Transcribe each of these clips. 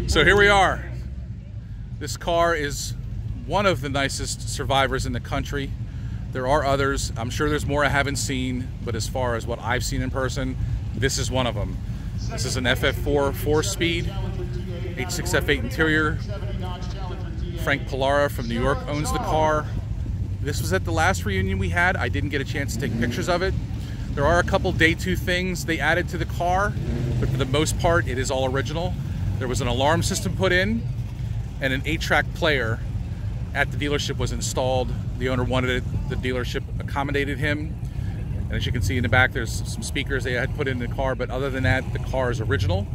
So here we are. This car is one of the nicest Survivors in the country. There are others. I'm sure there's more I haven't seen, but as far as what I've seen in person, this is one of them. This is an FF4 4-speed, H6F8 interior. Frank Pollara from New York owns the car. This was at the last reunion we had. I didn't get a chance to take pictures of it. There are a couple day 2 things they added to the car, but for the most part, it is all original. There was an alarm system put in, and an 8-track player at the dealership was installed. The owner wanted it, the dealership accommodated him. And as you can see in the back, there's some speakers they had put in the car, but other than that, the car is original.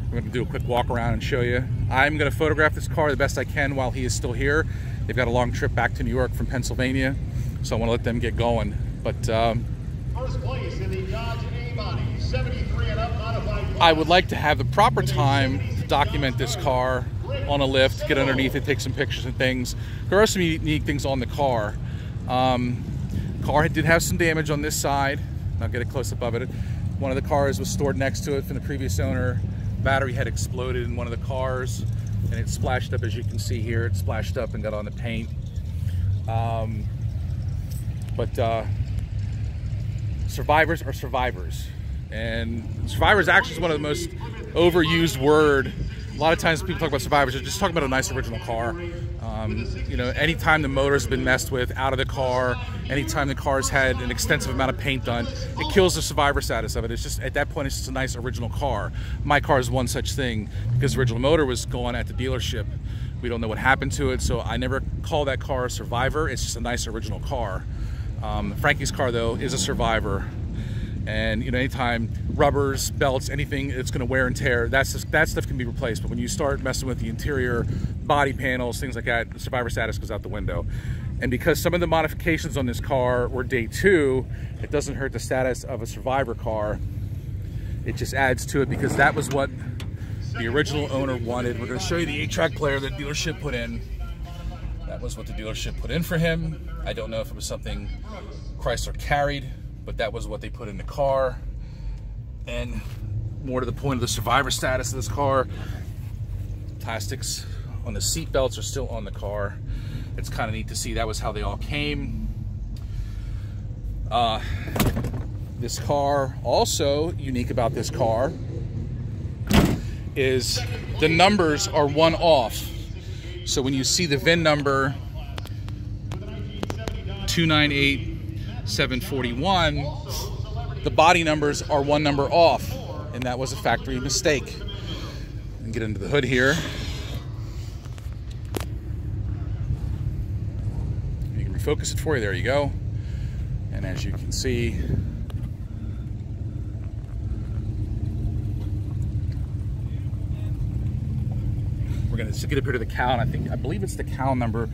I'm going to do a quick walk around and show you. I'm going to photograph this car the best I can while he is still here. They've got a long trip back to New York from Pennsylvania, so I want to let them get going. But first place in the Dodge A-Body 73 and up modified class. I would like to have the proper time to document this car on a lift, get underneath it, take some pictures and things. There are some unique things on the car. Car did have some damage on this side. I'll get a close-up of it. One of the cars was stored next to it from the previous owner. Battery had exploded in one of the cars, and it splashed up, as you can see here. It splashed up and got on the paint. Survivors are survivors, and survivors actually is one of the most overused word. A lot of times people talk about survivors, they're just talking about a nice original car. You know, anytime the motor's been messed with out of the car, anytime the car's had an extensive amount of paint done, it kills the survivor status of it. It's just, at that point, it's just a nice original car. My car is one such thing, because the original motor was gone at the dealership. We don't know what happened to it, so I never call that car a survivor. It's just a nice original car. Frankie's car, though, is a survivor. And you know, anytime rubbers, belts, anything that's going to wear and tear, that stuff can be replaced. But when you start messing with the interior, body panels, things like that, the survivor status goes out the window. And because some of the modifications on this car were day 2, it doesn't hurt the status of a survivor car. It just adds to it, because that was what the original owner wanted. We're going to show you the 8-track player that the dealership put in. That was what the dealership put in for him. I don't know if it was something Chrysler carried, but that was what they put in the car. And more to the point of the survivor status of this car, plastics on the seat belts are still on the car. It's kind of neat to see that was how they all came. This car, also unique about this car, is the numbers are one off. So when you see the VIN number 298741, the body numbers are one number off, and that was a factory mistake. And get into the hood here. You can refocus it for you. There you go. And as you can see, we're going to get up here to the cow, and I believe it's the cow number.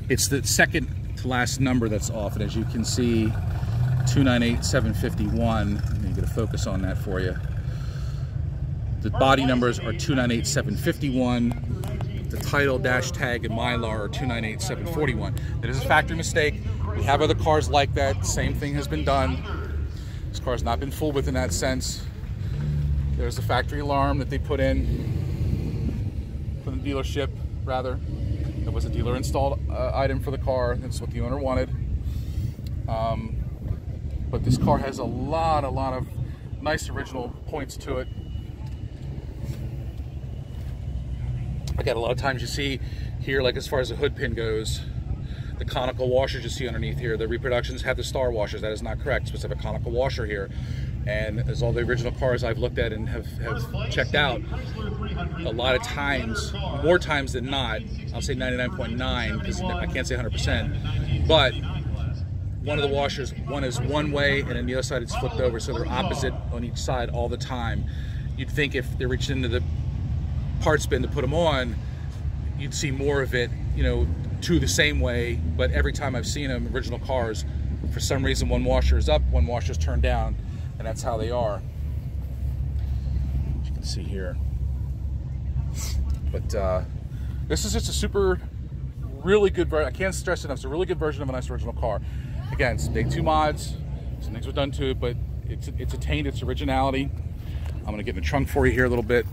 It's the second to last number that's off, and as you can see, 298751. Let me get a focus on that for you. The body numbers are 298751. The title, dash tag, and Mylar are 298741. That is a factory mistake. We have other cars like that. Same thing has been done. This car has not been fooled with in that sense. There's a factory alarm that they put in from the dealership, rather. It was a dealer installed item for the car. That's what the owner wanted. But this car has a lot of nice original points to it. Again, a lot of times you see here, like as far as the hood pin goes, the conical washers you see underneath here, the reproductions have the star washers. That is not correct. It's supposed to have a conical washer here. And as all the original cars I've looked at and have checked out, a lot of times, more times than not, I'll say 99.9, because I can't say 100%, but one of the washers, one is one way and on the other side it's flipped over, so they're opposite on each side all the time. You'd think if they're reaching into the parts bin to put them on, you'd see more of it, you know, to the same way, but every time I've seen them, original cars, for some reason one washer is up, one washer is turned down, and that's how they are. As you can see here. But this is just a super, really good version. I can't stress enough, it's a really good version of a nice original car. Again, it's day 2 mods, some things were done to it, but it's attained its originality. I'm gonna get in the trunk for you here a little bit.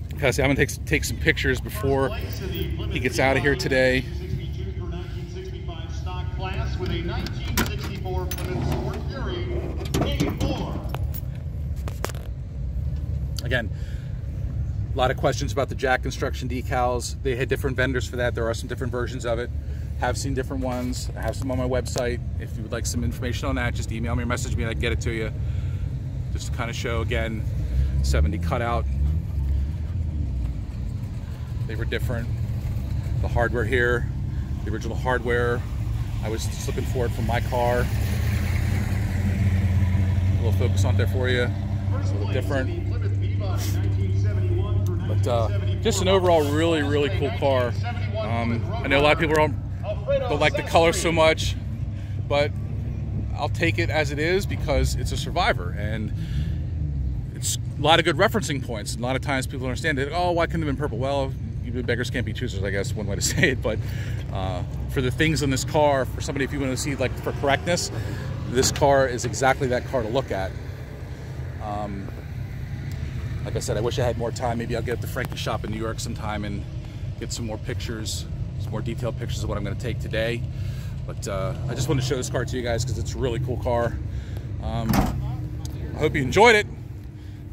Because I'm gonna take some pictures before he gets out of here today. With a 1964 Plymouth Sport Fury A4. Again, a lot of questions about the jack construction decals. They had different vendors for that. There are some different versions of it. Have seen different ones. I have some on my website. If you would like some information on that, just email me or message me and I can get it to you. Just to kind of show, again, 70 cutout. They were different. The hardware here, the original hardware. I was just looking for it from my car. A little focus on there for you. It's a little different. But just an overall really, really cool car. I know a lot of people don't like the color so much, but I'll take it as it is because it's a Survivor. And it's a lot of good referencing points. A lot of times people understand it. Oh, why couldn't it have been purple? Well, beggars can't be choosers, I guess, one way to say it. But for the things in this car, for somebody, if you want to see, like, for correctness, this car is exactly that car to look at. Like I said, I wish I had more time. Maybe I'll get up to Frankie's shop in New York sometime and get some more pictures, some more detailed pictures of what I'm going to take today. But I just wanted to show this car to you guys because it's a really cool car. I hope you enjoyed it.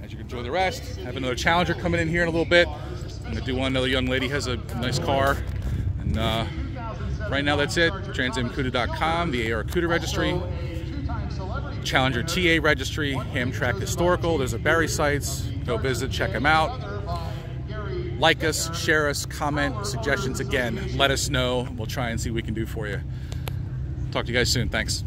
As you can enjoy the rest, I have another Challenger coming in here in a little bit. I'm going to do one. Another young lady has a nice car. And right now that's it. TransAmCuda.com, the AAR Cuda registry, Challenger TA registry, Hamtrak Historical. There's a Barry sites. Go visit, check them out. Like us, share us, comment, suggestions. Again, let us know. We'll try and see what we can do for you. Talk to you guys soon. Thanks.